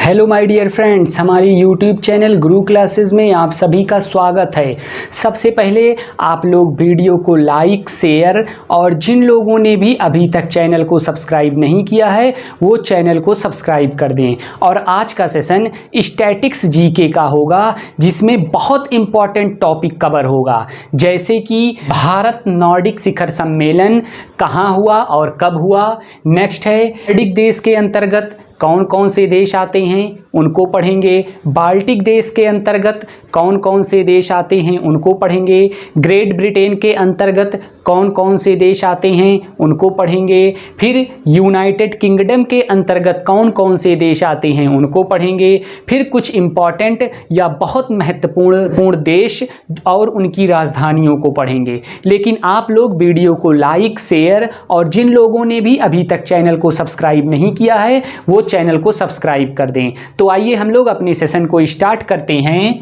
Hello my dear friends, हमारी YouTube channel गुरु classes में आप सभी का स्वागत है। सबसे पहले आप लोग वीडियो को लाइक, शेयर और जिन लोगों ने भी अभी तक चैनल को सब्सक्राइब नहीं किया है वो चैनल को सब्सक्राइब कर दें। और आज का सेशन स्टैटिक्स जीके का होगा, जिसमें बहुत इंपॉर्टेंट टॉपिक कवर होगा, जैसे कि भारत नॉर्डिक शिखर सम्मेलन कहाँ हुआ और कब हुआ। नेक्स्ट है नॉर्डिक देश के अंतर्गत कौन कौन से देश आते हैं उनको पढ़ेंगे। बाल्टिक देश के अंतर्गत कौन कौन से देश आते हैं उनको पढ़ेंगे। ग्रेट ब्रिटेन के अंतर्गत कौन कौन से देश आते हैं उनको पढ़ेंगे। फिर यूनाइटेड किंगडम के अंतर्गत कौन कौन से देश आते हैं उनको पढ़ेंगे। फिर कुछ इम्पॉर्टेंट या बहुत महत्वपूर्ण देश और उनकी राजधानियों को पढ़ेंगे। लेकिन आप लोग वीडियो को लाइक, शेयर और जिन लोगों ने भी अभी तक चैनल को सब्सक्राइब नहीं किया है वो चैनल को सब्सक्राइब कर दें। तो आइए हम लोग अपने सेशन को स्टार्ट करते हैं।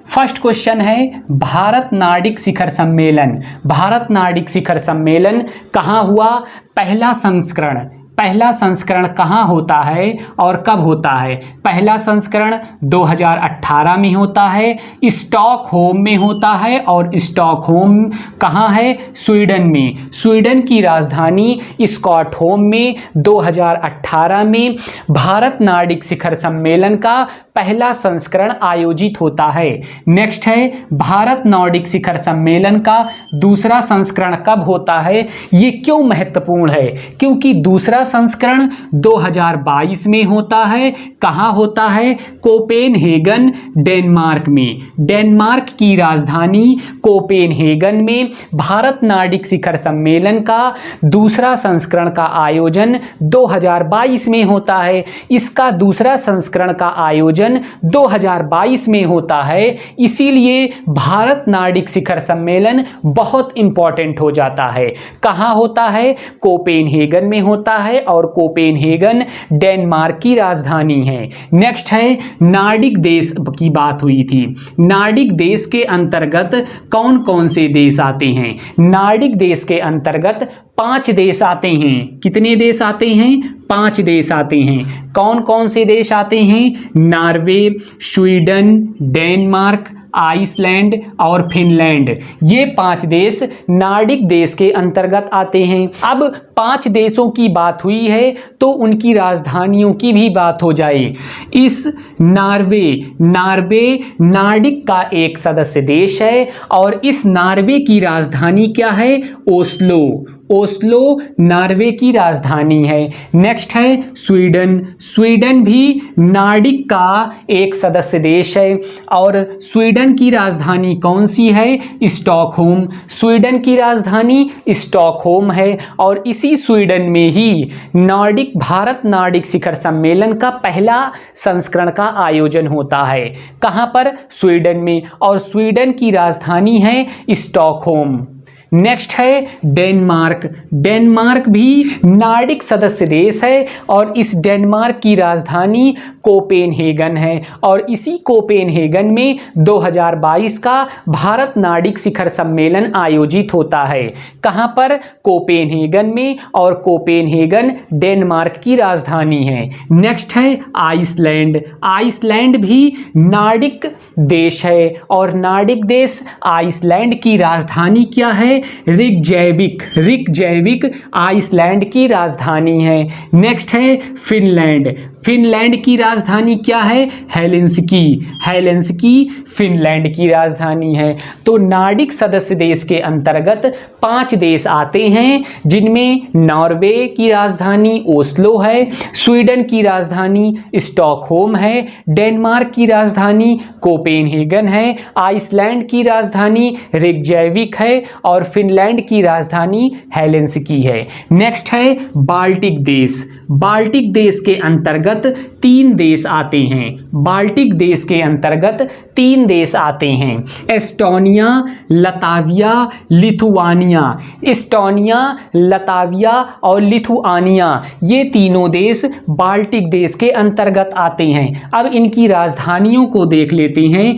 फर्स्ट क्वेश्चन है भारत नॉर्डिक शिखर सम्मेलन। भारत नॉर्डिक शिखर सम्मेलन कहाँ हुआ? पहला संस्करण कहाँ होता है और कब होता है? पहला संस्करण 2018 में होता है, स्टॉकहोम में होता है। और स्टॉकहोम कहाँ है? स्वीडन में। स्वीडन की राजधानी स्टॉकहोम में 2018 में भारत नॉर्डिक शिखर सम्मेलन का पहला संस्करण आयोजित होता है। नेक्स्ट है भारत नॉर्डिक शिखर सम्मेलन का दूसरा संस्करण कब होता है? ये क्यों महत्वपूर्ण है? क्योंकि दूसरा संस्करण 2022 में होता है। कहाँ होता है? कोपेनहेगन, डेनमार्क में। डेनमार्क की राजधानी कोपेनहेगन में भारत नॉर्डिक शिखर सम्मेलन का दूसरा संस्करण का आयोजन 2022 में होता है। इसका दूसरा संस्करण का आयोजन 2022 में होता है, इसीलिए भारत नॉर्डिक शिखर सम्मेलन बहुत इंपॉर्टेंट हो जाता है। कहाँ होता है? कोपेनहेगन में होता है और कोपेनहेगन डेनमार्क की राजधानी है। नेक्स्ट है नॉर्डिक देश की बात हुई थी। नॉर्डिक देश के अंतर्गत कौन कौन से देश आते हैं? नॉर्डिक देश के अंतर्गत 5 देश आते हैं। कितने देश आते हैं? 5 देश आते हैं। कौन कौन से देश आते हैं? नॉर्वे, स्वीडन, डेनमार्क, आइसलैंड और फिनलैंड। ये 5 देश नॉर्डिक देश के अंतर्गत आते हैं। अब 5 देशों की बात हुई है तो उनकी राजधानियों की भी बात हो जाए। इस नॉर्वे नॉर्डिक का एक सदस्य देश है और इस नॉर्वे की राजधानी क्या है? ओस्लो नॉर्वे की राजधानी है। नेक्स्ट है स्वीडन भी नॉर्डिक का एक सदस्य देश है और स्वीडन की राजधानी कौन सी है? स्टॉकहोम। स्वीडन की राजधानी स्टॉकहोम है और इसी स्वीडन में ही भारत नॉर्डिक शिखर सम्मेलन का पहला संस्करण का आयोजन होता है। कहाँ पर? स्वीडन में। और स्वीडन की राजधानी है स्टॉकहोम। नेक्स्ट है डेनमार्क भी नॉर्डिक सदस्य देश है और इस डेनमार्क की राजधानी कोपेनहेगन है और इसी कोपेनहेगन में 2022 का भारत नॉर्डिक शिखर सम्मेलन आयोजित होता है। कहाँ पर? कोपेनहेगन में और कोपेनहेगन डेनमार्क की राजधानी है। नेक्स्ट है आइसलैंड भी नॉर्डिक देश है और नॉर्डिक देश आइसलैंड की राजधानी क्या है? रिकजैविक आइसलैंड की राजधानी है। नेक्स्ट है फिनलैंड की राजधानी क्या है? हेलेंसिकी फिनलैंड की राजधानी है। तो नॉर्डिक सदस्य देश के अंतर्गत 5 देश आते हैं, जिनमें नॉर्वे की राजधानी ओस्लो है, स्वीडन की राजधानी स्टॉकहोम है, डेनमार्क की राजधानी कोपेनहेगन है, आइसलैंड की राजधानी रिकजैविक है और फिनलैंड की राजधानी हेलेंसिकी है। नेक्स्ट है बाल्टिक देश के अंतर्गत 3 देश आते हैं। बाल्टिक देश के अंतर्गत 3 देश आते हैं, Estonia, Latvia, Lithuania. Estonia, Latvia और लिथुआनिया ये तीनों देश बाल्टिक देश के अंतर्गत आते हैं। अब इनकी राजधानियों को देख लेते हैं।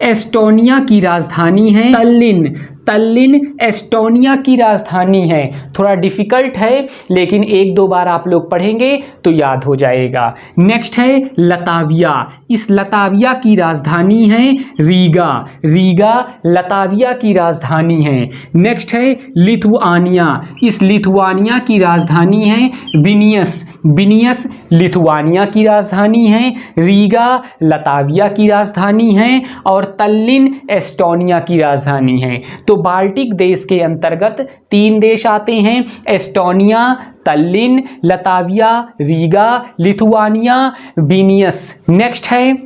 एस्टोनिया की राजधानी है तल्लिन। तल्लिन एस्टोनिया की राजधानी है। थोड़ा डिफिकल्ट है लेकिन 1-2 बार आप लोग पढ़ेंगे तो याद हो जाएगा। नेक्स्ट है लताविया। इस लताविया की राजधानी है रीगा। रीगा लताविया की राजधानी है। नेक्स्ट है लिथुआनिया। इस लिथुआनिया की राजधानी है विनियस। विनियस लिथुआनिया की राजधानी है। रीगा लताविया की राजधानी है और तल्लिन एस्टोनिया की राजधानी है। तो बाल्टिक देश के अंतर्गत 3 देश आते हैं, Estonia, Tallinn, Latvia, Riga, Lithuania, Vilnius. Next है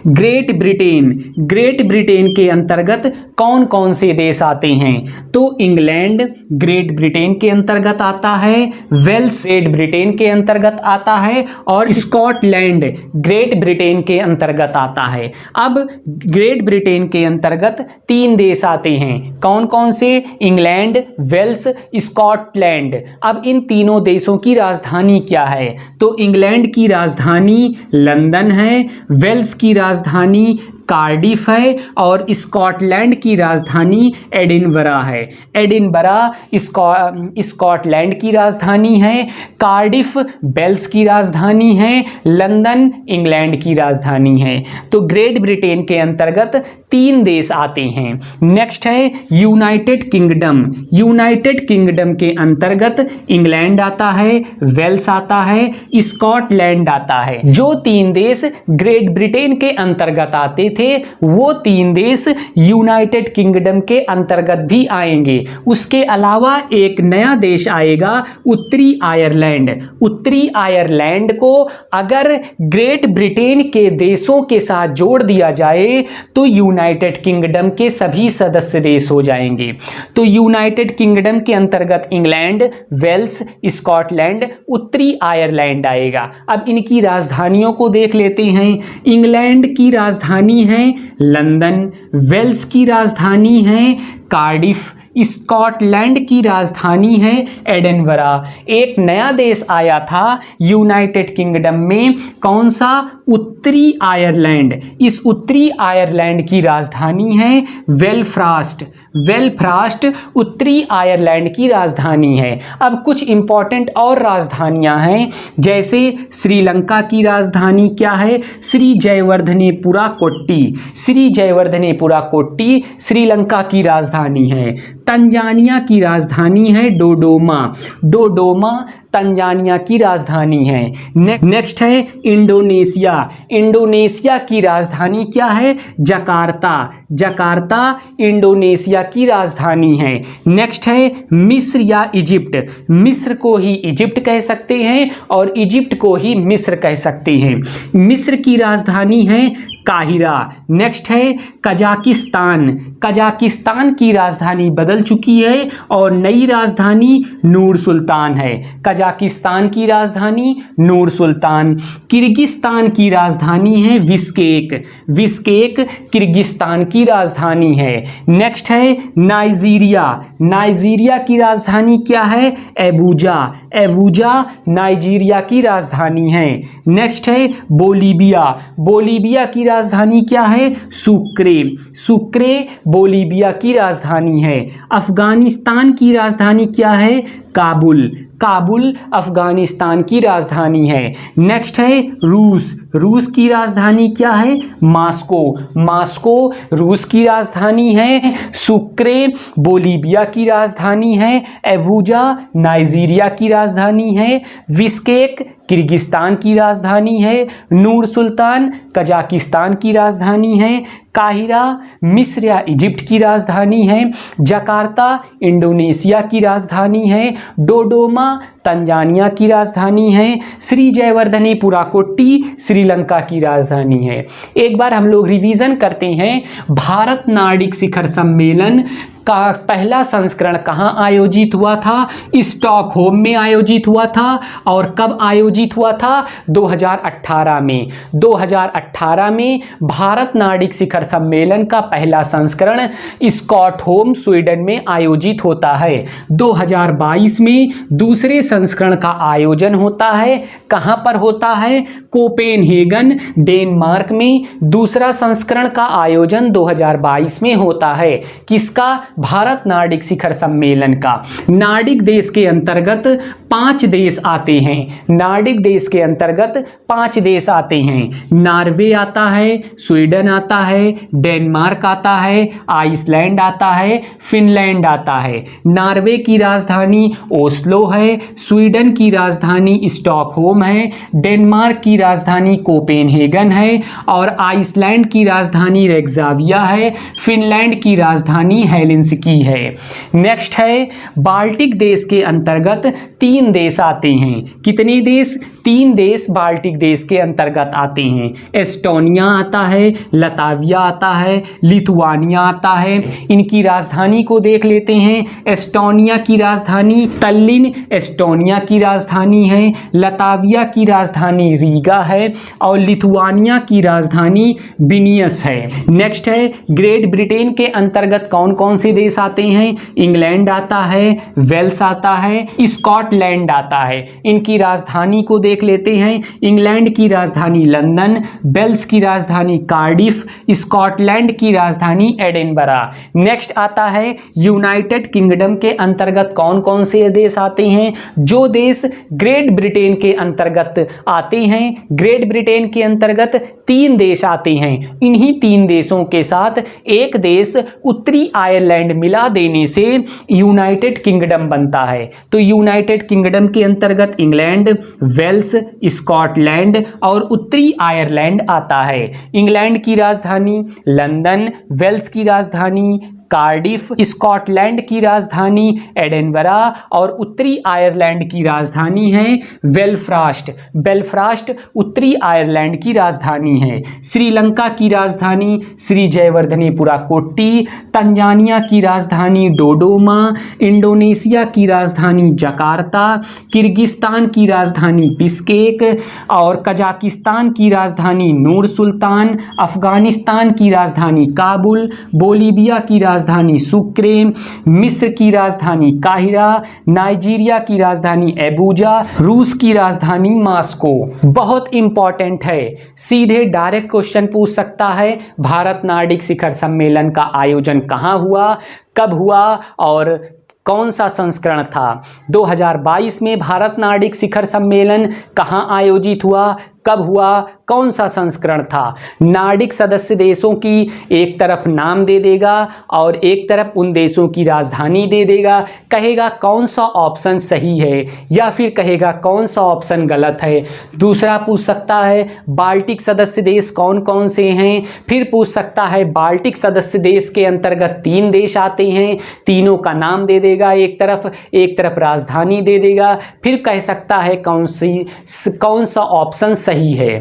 ग्रेट ब्रिटेन। ग्रेट ब्रिटेन के अंतर्गत कौन कौन से देश आते हैं? तो इंग्लैंड ग्रेट ब्रिटेन के अंतर्गत आता है, वेल्स ग्रेट ब्रिटेन के अंतर्गत आता है और स्कॉटलैंड ग्रेट ब्रिटेन के अंतर्गत आता है। अब ग्रेट ब्रिटेन के अंतर्गत 3 देश आते हैं, कौन कौन से? England, Wales, Scotland. अब इन तीनों देशों की राजधानी क्या है? तो इंग्लैंड की राजधानी लंदन है, वेल्स की राजधानी कार्डिफ है और स्कॉटलैंड की राजधानी एडिनबरा है। एडिनबरा स्कॉटलैंड की राजधानी है, कार्डिफ वेल्स की राजधानी है, लंदन इंग्लैंड की राजधानी है। तो ग्रेट ब्रिटेन के अंतर्गत 3 देश आते हैं। नेक्स्ट है यूनाइटेड किंगडम। यूनाइटेड किंगडम के अंतर्गत इंग्लैंड आता है, वेल्स आता है, स्कॉटलैंड आता है। जो 3 देश ग्रेट ब्रिटेन के अंतर्गत आते थे वो 3 देश यूनाइटेड किंगडम के अंतर्गत भी आएंगे। उसके अलावा एक नया देश आएगा, उत्तरी आयरलैंड। उत्तरी आयरलैंड को अगर ग्रेट ब्रिटेन के देशों के साथ जोड़ दिया जाए तो यूनाइटेड किंगडम के सभी सदस्य देश हो जाएंगे। तो यूनाइटेड किंगडम के अंतर्गत इंग्लैंड, वेल्स, स्कॉटलैंड, उत्तरी आयरलैंड आएगा। अब इनकी राजधानियों को देख लेते हैं। इंग्लैंड की राजधानी है लंदन, वेल्स की राजधानी है कार्डिफ, स्कॉटलैंड की राजधानी है एडिनबरा। एक नया देश आया था यूनाइटेड किंगडम में, कौन सा? उत्तरी आयरलैंड। इस उत्तरी आयरलैंड की राजधानी है बेलफ्रास्ट। बेलफ्रास्ट उत्तरी आयरलैंड की राजधानी है। अब कुछ इंपॉर्टेंट और राजधानियां हैं, जैसे श्रीलंका की राजधानी क्या है? श्री जयवर्धनेपुरा कोट्टी। श्री जयवर्धनेपुरा कोट्टी श्रीलंका की राजधानी है। तंजानिया की राजधानी है डोडोमा। डोडोमा तंजानिया की राजधानी है। नेक्स्ट है इंडोनेशिया। इंडोनेशिया की राजधानी क्या है? जकार्ता। जकार्ता इंडोनेशिया की राजधानी है। नेक्स्ट है मिस्र या इजिप्ट। मिस्र को ही इजिप्ट कह सकते हैं और इजिप्ट को ही मिस्र कह सकते हैं। मिस्र की राजधानी है काहिरा। नेक्स्ट है कजाकिस्तान। कजाकिस्तान की राजधानी बदल चुकी है और नई राजधानी नूर सुल्तान है। कजाकिस्तान की राजधानी नूर सुल्तान। किर्गिस्तान की राजधानी है बिश्केक। बिश्केक किर्गिस्तान की राजधानी है। नेक्स्ट है नाइजीरिया। नाइजीरिया की राजधानी क्या है? एबूजा। एबूजा नाइजीरिया की राजधानी है। नेक्स्ट है बोलीविया। बोलीविया की राजधानी क्या है? सुक्रे। सुक्रे बोलीविया की राजधानी है। अफगानिस्तान की राजधानी क्या है? काबुल। काबुल अफगानिस्तान की राजधानी है। नेक्स्ट है रूस। रूस की राजधानी क्या है? मास्को। मास्को रूस की राजधानी है। सुक्रे बोलीविया की राजधानी है। एबूजा नाइजीरिया की राजधानी है। बिश्केक किर्गिस्तान की राजधानी है। नूर सुल्तान कजाकिस्तान की राजधानी है। काहिरा मिस्र या इजिप्ट की राजधानी है। जकार्ता इंडोनेशिया की राजधानी है। डोडोमा तंजानिया की राजधानी है। श्री जयवर्धनेपुरा कोट्टी श्रीलंका की राजधानी है। एक बार हम लोग रिवीजन करते हैं। भारत नार्डिक शिखर सम्मेलन का पहला संस्करण कहाँ आयोजित हुआ था? स्टॉकहोम में आयोजित हुआ था। और कब आयोजित हुआ था? 2018 में। 2018 में भारत नार्डिक शिखर सम्मेलन का पहला संस्करण स्टॉकहोम स्वीडन में आयोजित होता है। 2022 में दूसरे संस्करण का आयोजन होता है। कहाँ पर होता है? कोपेनहेगन डेनमार्क में दूसरा संस्करण का आयोजन 2022 में होता है। किसका? भारत नार्डिक शिखर सम्मेलन का। नार्डिक देश के अंतर्गत 5 देश आते हैं। नार्डिक देश के अंतर्गत 5 देश आते हैं। नॉर्वे आता है, स्वीडन आता है, डेनमार्क आता है, आइसलैंड आता है, फिनलैंड आता है। नॉर्वे की राजधानी ओस्लो है, स्वीडन की राजधानी स्टॉकहोम है, डेनमार्क की राजधानी कोपेनहेगन है और आइसलैंड की राजधानी रेक्जाविया है, फिनलैंड की राजधानी हेलसिंकी है। नेक्स्ट है बाल्टिक देश के अंतर्गत 3 देश आते हैं। कितने देश? 3 देश बाल्टिक देश के अंतर्गत आते हैं। एस्टोनिया आता है, लताविया आता है, लिथुआनिया आता है। इनकी राजधानी को देख लेते हैं। एस्टोनिया की राजधानी तल्लिन एस्टोनिया की राजधानी है, लताविया की राजधानी रीगा है और लिथुआनिया की राजधानी विनियस है। नेक्स्ट है ग्रेट ब्रिटेन के अंतर्गत कौन कौन से देश आते हैं? इंग्लैंड आता है, वेल्स आता है, स्कॉटलैंड आता है। इनकी राजधानी को देख लेते हैं। इंग्लैंड की राजधानी लंदन, वेल्स की राजधानी कार्डिफ, स्कॉटलैंड की राजधानी एडिनबरा। नेक्स्ट आता है यूनाइटेड किंगडम के अंतर्गत कौन कौन से देश आते हैं? जो देश ग्रेट ब्रिटेन के अंतर्गत आते हैं, ग्रेट ब्रिटेन के अंतर्गत 3 देश आते हैं। इन्हीं 3 देशों के साथ एक देश उत्तरी आयरलैंड मिला देने से यूनाइटेड किंगडम बनता है। तो यूनाइटेड किंगडम के अंतर्गत इंग्लैंड, वेल्स, स्कॉटलैंड और उत्तरी आयरलैंड आता है। इंग्लैंड की राजधानी लंदन, वेल्स की राजधानी कार्डिफ, स्कॉटलैंड की राजधानी एडिनबरा और उत्तरी आयरलैंड की राजधानी है बेलफ्रास्ट। बेलफ्रास्ट उत्तरी आयरलैंड की राजधानी है। श्रीलंका की राजधानी श्री जयवर्धनेपुरा कोट्टी, तंजानिया की राजधानी डोडोमा, इंडोनेशिया की राजधानी जकार्ता, किर्गिस्तान की राजधानी बिश्केक और कजाकिस्तान की राजधानी नूर सुल्तान, अफगानिस्तान की राजधानी काबुल, बोलीविया की राजधानी सुक्रे, मिस्र की राजधानी काहिरा, नाइजीरिया की राजधानी एबूजा, रूस की राजधानी मॉस्को। बहुत इंपॉर्टेंट है, सीधे डायरेक्ट क्वेश्चन पूछ सकता है। भारत नार्डिक शिखर सम्मेलन का आयोजन कहाँ हुआ, कब हुआ और कौन सा संस्करण था? 2022 में भारत नार्डिक शिखर सम्मेलन कहाँ आयोजित हुआ, कब हुआ, कौन सा संस्करण था? नार्डिक सदस्य देशों की एक तरफ नाम दे देगा और एक तरफ उन देशों की राजधानी दे देगा। कहेगा कौन सा ऑप्शन सही है या फिर कहेगा कौन सा ऑप्शन गलत है। दूसरा पूछ सकता है बाल्टिक सदस्य देश कौन कौन से हैं। फिर पूछ सकता है बाल्टिक सदस्य देश के अंतर्गत 3 देश आते हैं, तीनों का नाम दे देगा एक तरफ राजधानी दे देगा। फिर कह सकता है कौन सा ऑप्शन सही है।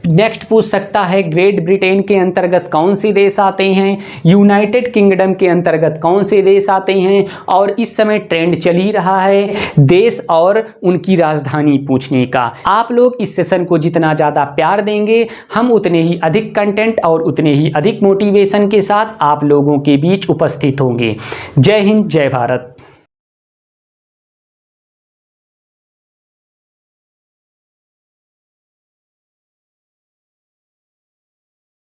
नेक्स्ट पूछ सकता है ग्रेट ब्रिटेन के अंतर्गत कौन से देश आते हैं, यूनाइटेड किंगडम के अंतर्गत कौन से देश आते हैं। और इस समय ट्रेंड चल ही रहा है देश और उनकी राजधानी पूछने का। आप लोग इस सेशन को जितना ज़्यादा प्यार देंगे, हम उतने ही अधिक कंटेंट और उतने ही अधिक मोटिवेशन के साथ आप लोगों के बीच उपस्थित होंगे। जय हिंद, जय भारत।